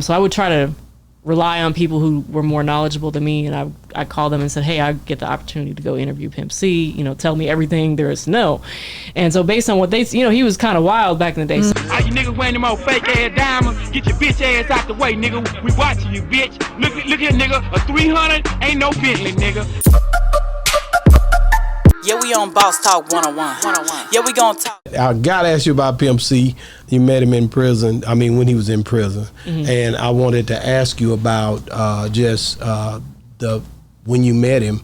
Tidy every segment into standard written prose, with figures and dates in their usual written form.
So I would try to rely on people who were more knowledgeable than me, and I called them and said, hey, I get the opportunity to go interview Pimp C, tell me everything there is to know. And so based on what they, he was kind of wild back in the day. All you niggas wearing them old fake ass diamonds, get your bitch ass out the way, nigga. We watching you, bitch. Look here, nigga. A 300 ain't no Bentley, nigga. Yeah, we on Boss Talk 101. Yeah, we gonna talk. I gotta ask you about Pimp C. You met him in prison. I mean, when he was in prison, and I wanted to ask you about when you met him.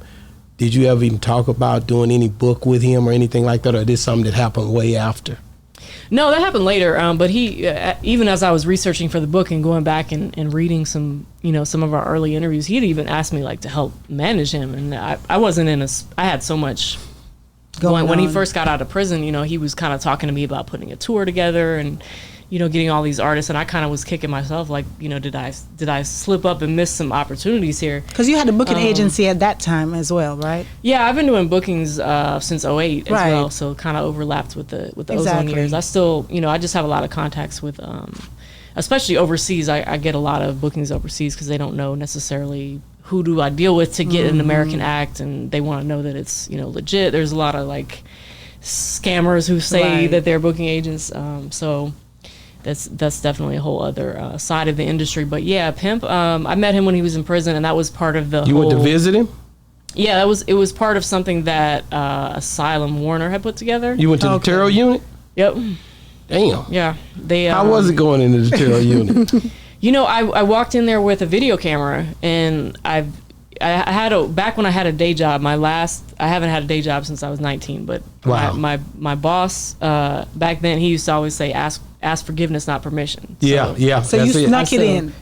Did you ever even talk about doing any book with him or anything like that, or is this something that happened way after? No, that happened later. But he, even as I was researching for the book and going back and reading some of our early interviews, he'd even asked me to help manage him, and I wasn't I had so much. When he first got out of prison, he was kind of talking to me about putting a tour together and, getting all these artists. And I kind of was kicking myself did I slip up and miss some opportunities here? Because you had a booking agency at that time as well, right? Yeah, I've been doing bookings since 2008 as well. So kind of overlapped with the Ozone years. I still, I just have a lot of contacts with, especially overseas. I get a lot of bookings overseas because they don't know necessarily who do I deal with to get an American act, and they want to know that it's legit. There's a lot of scammers who say that they're booking agents, so that's definitely a whole other side of the industry. But yeah, Pimp, I met him when he was in prison, and that was part of the went to visit him? Yeah, it was part of something that Asylum Warner had put together. You went to the Terror Unit? Yep. Damn. Yeah. How was it going into the Terror Unit? I walked in there with a video camera, and I had back when I had a day job. I haven't had a day job since I was 19. But wow. my boss back then, he used to always say, "Ask forgiveness, not permission." Yeah. So you snuck it in?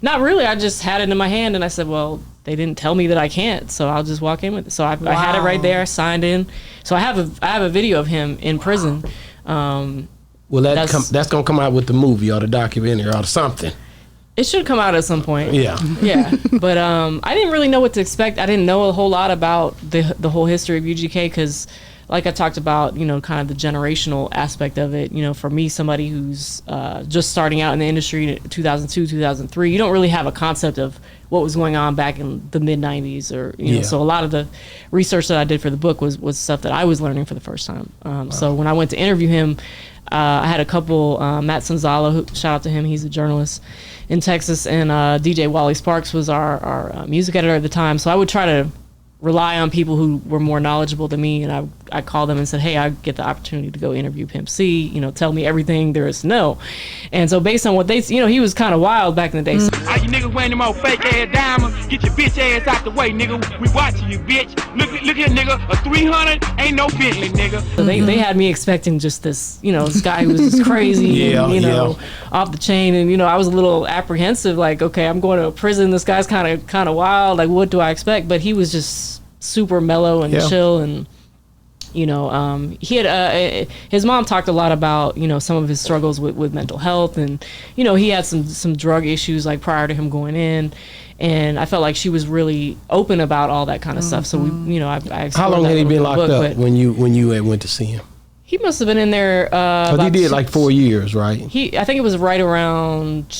Not really. I just had it in my hand, and I said, "Well, they didn't tell me that I can't, so I'll just walk in with it." So I had it right there, signed in. So I have a video of him in prison. Well, that's gonna come out with the movie or the documentary or something. It should come out at some point. Yeah. Yeah. But I didn't really know what to expect. I didn't know a whole lot about the whole history of UGK because, like I talked about, kind of the generational aspect of it. For me, somebody who's just starting out in the industry in 2002, 2003, you don't really have a concept of what was going on back in the mid-90s or, know. So a lot of the research that I did for the book was stuff that I was learning for the first time. So when I went to interview him, I had a couple, Matt Sanzala, shout out to him, he's a journalist in Texas, and DJ Wally Sparks was our music editor at the time. So I would try to rely on people who were more knowledgeable than me, and I called them and said, hey, I get the opportunity to go interview Pimp C, tell me everything there is to know. And so based on what they, he was kind of wild back in the day. So all you niggas wearing them old fake ass diamonds, get your bitch ass out the way, nigga. We watching you, bitch. Look here, nigga. A 300 ain't no Bentley, nigga. So they had me expecting just this, this guy who was just crazy, and, off the chain. And, I was a little apprehensive, okay, I'm going to a prison. This guy's kind of wild. What do I expect? But he was just super mellow and chill, and he had his mom talked a lot about some of his struggles with mental health, and he had some drug issues prior to him going in, and I felt like she was really open about all that kind of stuff. So I how long had he been locked up when you went to see him? He must have been in there he did 4 years, right? I think it was right around,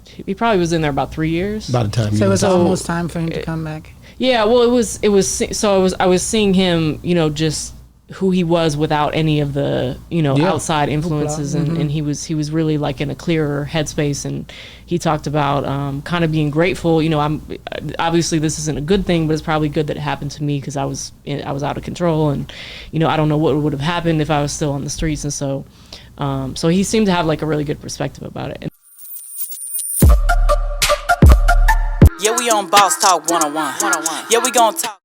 he probably was in there about 3 years by the time. So it was almost time for him to come back. Yeah, well, I was seeing him, just who he was without any of the, outside influences, and he was really in a clearer headspace, and he talked about kind of being grateful. I'm obviously this isn't a good thing, but it's probably good that it happened to me because I was out of control, and I don't know what would have happened if I was still on the streets, and so he seemed to have a really good perspective about it. Yeah, we on Boss Talk 101. Yeah, we gonna talk.